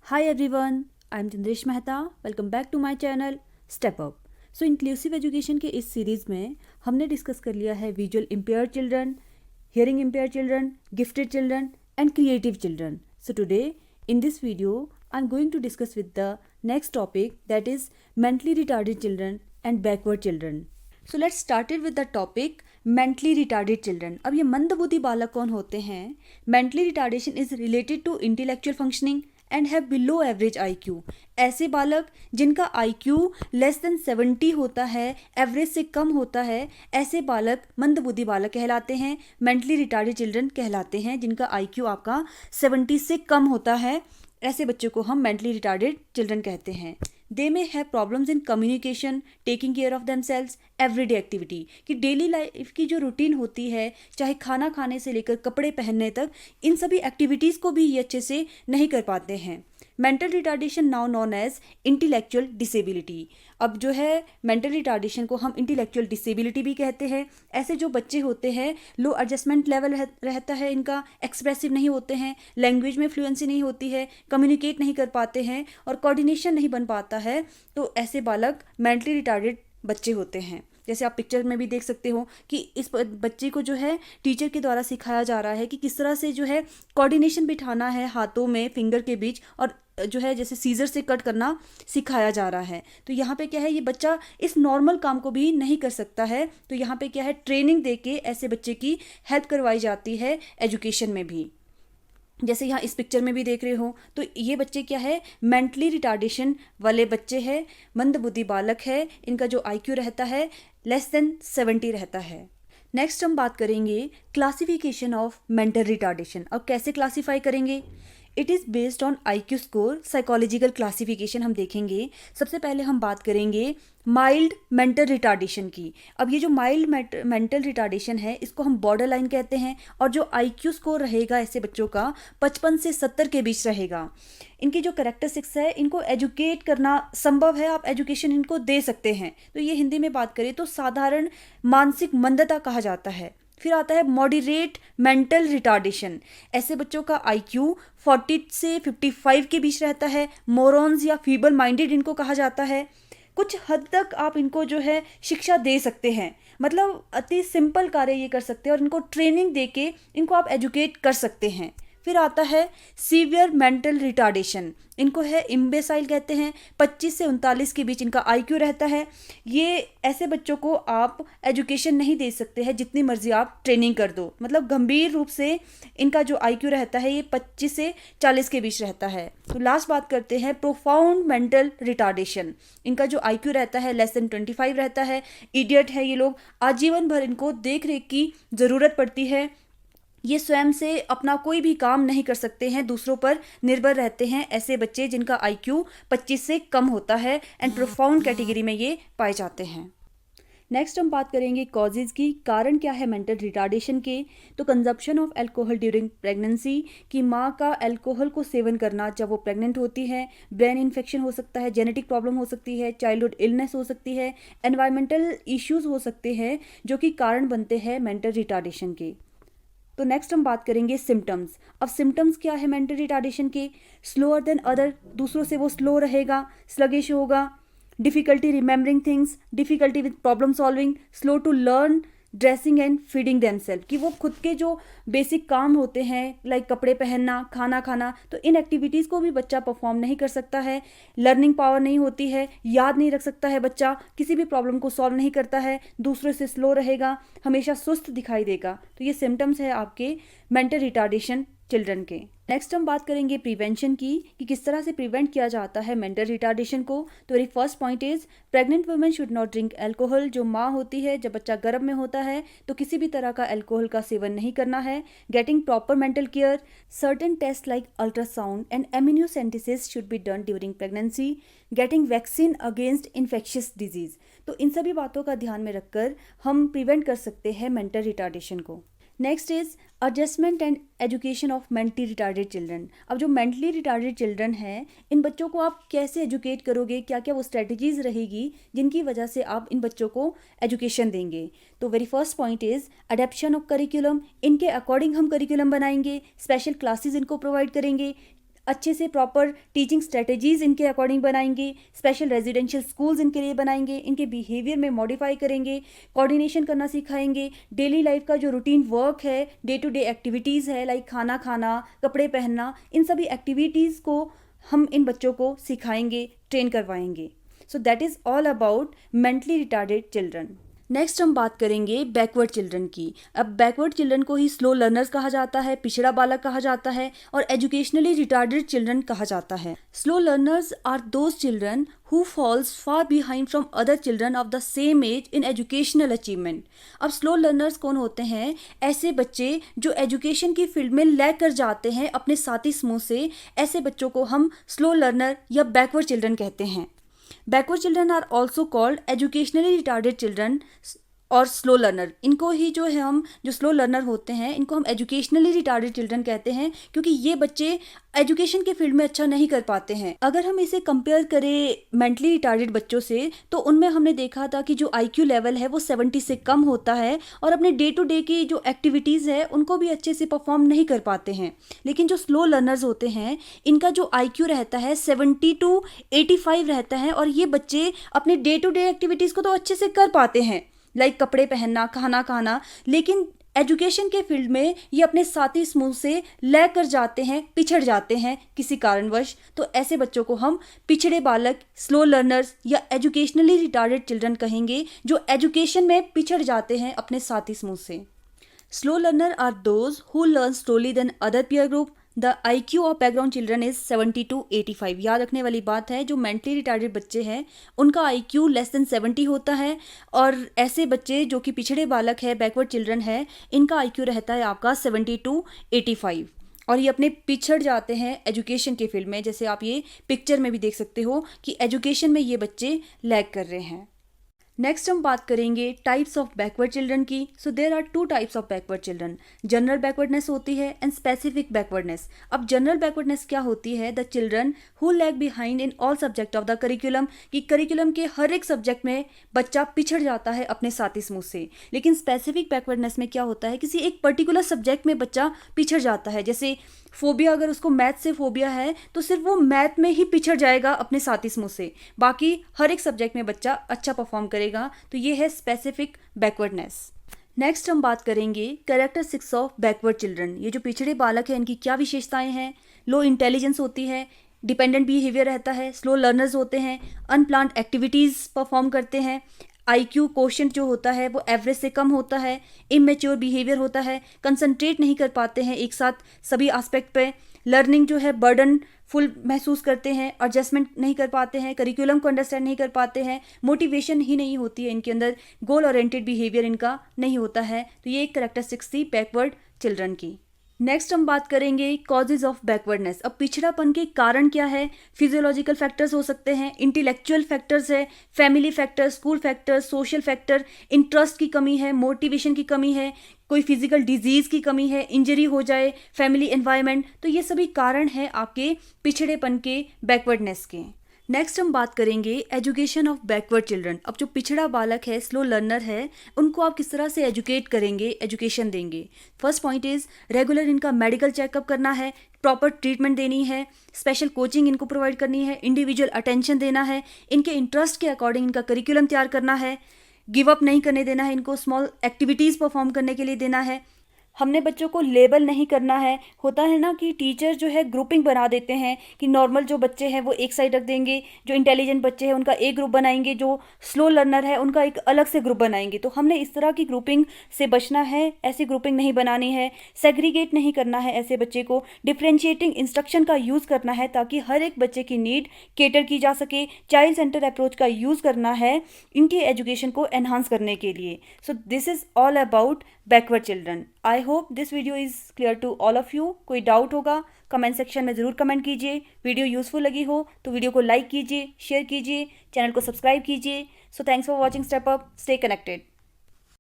Hi everyone, I'm Chandresh Mehta. Welcome back to my channel Step Up. So inclusive education के इस series में हमने discuss कर लिया है visual impaired children, hearing impaired children, gifted children and creative children. So today in this video I'm going to discuss with the next topic, that is mentally retarded children and backward children. So let's start it with the topic mentally retarded children. अब ये मंदबुद्धि बालक कौन होते हैं? Mentally retardation is related to intellectual functioning and have below average IQ. ऐसे बालक जिनका IQ लेस देन 70 होता है, एवरेज से कम होता है, ऐसे बालक मंदबुद्धि बालक कहलाते हैं, मेंटली रिटार्डेड चिल्ड्रन कहलाते हैं. जिनका IQ आपका 70 से कम होता है, ऐसे बच्चों को हम मेंटली रिटार्डेड चिल्ड्रन कहते हैं. They may have problems in communication, taking care of themselves, everyday activity. कि डेली लाइफ की जो रूटीन होती है, चाहे खाना खाने से लेकर कपड़े पहनने तक, इन सभी एक्टिविटीज़ को भी ये अच्छे से नहीं कर पाते हैं. Mental retardation now known as intellectual disability. अब जो है मेंटल रिटार्डेशन को हम इंटेलेक्चुअल डिसेबिलिटी भी कहते हैं. ऐसे जो बच्चे होते हैं, लो एडजस्टमेंट लेवल रहता है इनका, एक्सप्रेसिव नहीं होते हैं, लैंग्वेज में फ्लुएंसी नहीं होती है, कम्युनिकेट नहीं कर पाते हैं और कोऑर्डिनेशन नहीं बन पाता है, तो ऐसे बालक मेंटली रिटार्डेड बच्चे होते हैं. जैसे आप पिक्चर में भी देख सकते हो कि इस बच्चे को जो है टीचर के द्वारा सिखाया जा रहा है कि किस तरह से जो है कोऑर्डिनेशन बिठाना है हाथों में, फिंगर के बीच, और जो है जैसे सीजर से कट करना सिखाया जा रहा है. तो यहाँ पे क्या है, ये बच्चा इस नॉर्मल काम को भी नहीं कर सकता है. तो यहाँ पे क्या है, ट्रेनिंग देके ऐसे बच्चे की हेल्प करवाई जाती है एजुकेशन में भी. जैसे यहाँ इस पिक्चर में भी देख रहे हो, तो ये बच्चे क्या है, मेंटली रिटार्डेशन वाले बच्चे हैं, मंदबुद्धि बालक है. इनका जो IQ रहता है लेस देन 70 रहता है. नेक्स्ट हम बात करेंगे क्लासिफिकेशन ऑफ मेंटल रिटार्डेशन. अब कैसे क्लासीफाई करेंगे? It is based on IQ score. Psychological classification हम देखेंगे. सबसे पहले हम बात करेंगे माइल्ड मेंटल रिटार्डेशन की. अब ये जो माइल्ड मेंटल रिटार्डेशन है, इसको हम बॉर्डर लाइन कहते हैं. और जो IQ स्कोर रहेगा ऐसे बच्चों का 55 से 70 के बीच रहेगा. इनकी जो कैरेक्टरिस्टिक्स है, इनको एजुकेट करना संभव है, आप एजुकेशन इनको दे सकते हैं. तो ये हिंदी में बात करें तो साधारण मानसिक मंदता कहा जाता है. फिर आता है मॉडरेट मेंटल रिटार्डेशन. ऐसे बच्चों का IQ 40 से 55 के बीच रहता है. मोरॉन्स या फीबल माइंडेड इनको कहा जाता है. कुछ हद तक आप इनको जो है शिक्षा दे सकते हैं, मतलब अति सिंपल कार्य ये कर सकते हैं और इनको ट्रेनिंग देके इनको आप एजुकेट कर सकते हैं. फिर आता है सीवियर मेंटल रिटार्डेशन. इनको है इम्बेसाइल कहते हैं. 25 से 39 के बीच इनका IQ रहता है. ये ऐसे बच्चों को आप एजुकेशन नहीं दे सकते हैं जितनी मर्जी आप ट्रेनिंग कर दो. मतलब गंभीर रूप से इनका जो IQ रहता है ये 25 से 40 के बीच रहता है. तो लास्ट बात करते हैं प्रोफाउंड मेंटल रिटार्डेशन. इनका जो IQ रहता है लेस देन 25 रहता है. इडियट है ये लोग. आजीवन भर इनको देख रेख की ज़रूरत पड़ती है. ये स्वयं से अपना कोई भी काम नहीं कर सकते हैं, दूसरों पर निर्भर रहते हैं. ऐसे बच्चे जिनका IQ 25 से कम होता है एंड प्रोफाउंड कैटेगरी में ये पाए जाते हैं. नेक्स्ट हम बात करेंगे कॉजेज़ की. कारण क्या है मेंटल रिटार्डेशन के? तो consumption of alcohol during pregnancy, कि माँ का अल्कोहल को सेवन करना जब वो प्रेग्नेंट होती है. ब्रेन इन्फेक्शन हो सकता है, जेनेटिक प्रॉब्लम हो सकती है, चाइल्डहुड इलनेस हो सकती है, एनवायरमेंटल इश्यूज़ हो सकते हैं जो कि कारण बनते हैं मेंटल रिटार्डेशन के. तो नेक्स्ट हम बात करेंगे सिम्टम्स. अब सिम्टम्स क्या है मेंटल रिटार्डेशन के? स्लोअर देन अदर, दूसरों से वो स्लो रहेगा, स्लगिश होगा, difficulty remembering things, difficulty with problem solving, slow to learn, dressing and feeding themself. कि वो खुद के जो बेसिक काम होते हैं लाइक कपड़े पहनना, खाना खाना, तो इन एक्टिविटीज़ को भी बच्चा परफॉर्म नहीं कर सकता है. लर्निंग पावर नहीं होती है, याद नहीं रख सकता है बच्चा, किसी भी प्रॉब्लम को सॉल्व नहीं करता है, दूसरों से स्लो रहेगा, हमेशा सुस्त दिखाई देगा. तो ये सिम्टम्स है आपके मेंटल रिटार्डेशन चिल्ड्रन के. नेक्स्ट हम बात करेंगे प्रिवेंशन की, कि किस तरह से प्रिवेंट किया जाता है मेंटल रिटार्डेशन को. तो very first point is pregnant women should not drink alcohol. जो माँ होती है, जब बच्चा गर्भ में होता है तो किसी भी तरह का अल्कोहल का सेवन नहीं करना है. Getting proper mental care. Certain test like ultrasound and amniocentesis should be done during pregnancy. Getting vaccine against infectious disease. तो इन सभी बातों का ध्यान में रखकर हम प्रिवेंट कर सकते हैं मेंटल रिटार्डेशन को. Next is adjustment and education of mentally retarded children. अब जो मेंटली रिटार्डेड चिल्ड्रन हैं, इन बच्चों को आप कैसे एजुकेट करोगे, क्या क्या वो स्ट्रेटजीज रहेगी जिनकी वजह से आप इन बच्चों को एजुकेशन देंगे. तो very first point is adaptation of curriculum. इनके अकॉर्डिंग हम करिकुलम बनाएंगे, स्पेशल क्लासेस इनको प्रोवाइड करेंगे, अच्छे से प्रॉपर टीचिंग स्ट्रेटजीज़ इनके अकॉर्डिंग बनाएंगे, स्पेशल रेजिडेंशियल स्कूल्स इनके लिए बनाएंगे, इनके बिहेवियर में मॉडिफाई करेंगे, कोऑर्डिनेशन करना सिखाएंगे, डेली लाइफ का जो रूटीन वर्क है, डे टू डे एक्टिविटीज़ है लाइक खाना खाना, कपड़े पहनना, इन सभी एक्टिविटीज़ को हम इन बच्चों को सिखाएंगे, ट्रेन करवाएंगे। So that is all about mentally retarded children. Next हम बात करेंगे बैकवर्ड चिल्ड्रन की। अब बैकवर्ड चिल्ड्रन को ही स्लो लर्नर्स कहा जाता है, पिछड़ा बालक कहा जाता है और एजुकेशनली रिटार्डेड चिल्ड्रन कहा जाता है। Slow learners are those children who falls far behind from other children of the same age in educational achievement। अब स्लो लर्नर्स कौन होते हैं? ऐसे बच्चे जो एजुकेशन की फील्ड में लैग कर जाते हैं अपने साथी समूह से, ऐसे बच्चों को हम स्लो लर्नर या बैकवर्ड चिल्ड्रन कहते हैं। Backward children are also called educationally retarded children और स्लो लर्नर। इनको ही जो है हम जो स्लो लर्नर होते हैं इनको हम एजुकेशनली रिटार्डेड चिल्ड्रन कहते हैं, क्योंकि ये बच्चे एजुकेशन के फील्ड में अच्छा नहीं कर पाते हैं। अगर हम इसे कंपेयर करें मेंटली रिटार्डेड बच्चों से तो उनमें हमने देखा था कि जो IQ लेवल है वो 70 से कम होता है और अपने डे टू डे की जो एक्टिविटीज़ है उनको भी अच्छे से परफॉर्म नहीं कर पाते हैं। लेकिन जो स्लो लर्नर्स होते हैं इनका जो IQ रहता है 70 to 85 रहता है और ये बच्चे अपने डे टू डे एक्टिविटीज़ को तो अच्छे से कर पाते हैं लाइक कपड़े पहनना, खाना खाना, लेकिन एजुकेशन के फील्ड में ये अपने साथी समूह से लैग कर जाते हैं, पिछड़ जाते हैं किसी कारणवश। तो ऐसे बच्चों को हम पिछड़े बालक, स्लो लर्नर्स या एजुकेशनली रिटार्डेड चिल्ड्रन कहेंगे जो एजुकेशन में पिछड़ जाते हैं अपने साथी समूह से। Slow learner are those who learn slowly than other peer group. The IQ of background children is 70 to 85। याद रखने वाली बात है, जो मेंटली रिटार्डेड बच्चे हैं उनका IQ लेस देन 70 होता है और ऐसे बच्चे जो कि पिछड़े बालक है, बैकवर्ड चिल्ड्रन है, इनका IQ रहता है आपका 70 to 85 और ये अपने पिछड़ जाते हैं एजुकेशन के फील्ड में। जैसे आप ये पिक्चर में भी देख सकते हो कि एजुकेशन में ये बच्चे लैग कर रहे हैं। नेक्स्ट हम बात करेंगे टाइप्स ऑफ बैकवर्ड चिल्ड्रन की। So there are 2 types of backward children. General backwardness होती है एंड स्पेसिफिक बैकवर्डनेस। अब जनरल बैकवर्डनेस क्या होती है? The children who lag behind in all subject of the curriculum, कि करिकुलम के हर एक सब्जेक्ट में बच्चा पिछड़ जाता है अपने साथी समूह से। लेकिन स्पेसिफिक बैकवर्डनेस में क्या होता है? किसी एक पर्टिकुलर सब्जेक्ट में बच्चा पिछड़ जाता है। जैसे फोबिया, अगर उसको मैथ से फोबिया है तो सिर्फ वो मैथ में ही पिछड़ जाएगा अपने साथी समूह से, बाकी हर एक सब्जेक्ट में बच्चा अच्छा परफॉर्म करेगा। तो ये है स्पेसिफिक बैकवर्डनेस। नेक्स्ट हम बात करेंगे कैरेक्टरिस्टिक्स ऑफ बैकवर्ड चिल्ड्रन। ये जो पिछड़े बालक हैं इनकी क्या विशेषताएं हैं? लो इंटेलिजेंस होती है, डिपेंडेंट बिहेवियर रहता है, स्लो लर्नर्स होते हैं, अनप्लान्ड एक्टिविटीज़ परफॉर्म करते हैं, IQ कोशेंट जो होता है वो एवरेज से कम होता है, इमेच्योर बिहेवियर होता है, कंसंट्रेट नहीं कर पाते हैं एक साथ सभी एस्पेक्ट पे, लर्निंग जो है बर्डन फुल महसूस करते हैं, एडजस्टमेंट नहीं कर पाते हैं, करिकुलम को अंडरस्टैंड नहीं कर पाते हैं, मोटिवेशन ही नहीं होती है इनके अंदर, गोल ओरिएंटेड बिहेवियर इनका नहीं होता है। तो ये एक कैरेक्टरिस्टिक्स थी बैकवर्ड चिल्ड्रन की। नेक्स्ट हम बात करेंगे कॉजेज ऑफ बैकवर्डनेस। अब पिछड़ापन के कारण क्या है? फिजियोलॉजिकल फैक्टर्स हो सकते हैं, इंटेलेक्चुअल फैक्टर्स है, family factor, school factor, social factor, interest की कमी है, मोटिवेशन की कमी है, कोई फिजिकल डिजीज़ की कमी है, इंजरी हो जाए, फैमिली एनवायरनमेंट। तो ये सभी कारण हैं आपके पिछड़ेपन के, बैकवर्डनेस के। नेक्स्ट हम बात करेंगे एजुकेशन ऑफ बैकवर्ड चिल्ड्रन। अब जो पिछड़ा बालक है, स्लो लर्नर है, उनको आप किस तरह से एजुकेट करेंगे, एजुकेशन देंगे? फर्स्ट पॉइंट इज़ रेगुलर इनका मेडिकल चेकअप करना है, प्रॉपर ट्रीटमेंट देनी है, स्पेशल कोचिंग इनको प्रोवाइड करनी है, इंडिविजुअल अटेंशन देना है, इनके इंटरेस्ट के अकॉर्डिंग इनका करिकुलम तैयार करना है, गिव अप नहीं करने देना है, इनको स्मॉल एक्टिविटीज़ परफॉर्म करने के लिए देना है। हमने बच्चों को लेबल नहीं करना है। होता है ना कि टीचर जो है ग्रुपिंग बना देते हैं कि नॉर्मल जो बच्चे हैं वो एक साइड रख देंगे, जो इंटेलिजेंट बच्चे हैं उनका एक ग्रुप बनाएंगे, जो स्लो लर्नर है उनका एक अलग से ग्रुप बनाएंगे। तो हमने इस तरह की ग्रुपिंग से बचना है, ऐसी ग्रुपिंग नहीं बनानी है, सेग्रीगेट नहीं करना है ऐसे बच्चे को, डिफ्रेंशिएटिंग इंस्ट्रक्शन का यूज़ करना है ताकि हर एक बच्चे की नीड केटर की जा सके। चाइल्ड सेंटर अप्रोच का यूज़ करना है इनकी एजुकेशन को एनहांस करने के लिए। So this is all about backward children. I hope this video is clear to all of you. कोई डाउट होगा कमेंट सेक्शन में ज़रूर कमेंट कीजिए। वीडियो यूज़फुल लगी हो तो वीडियो को लाइक कीजिए, शेयर कीजिए, चैनल को सब्सक्राइब कीजिए। So thanks for watching step up, stay connected.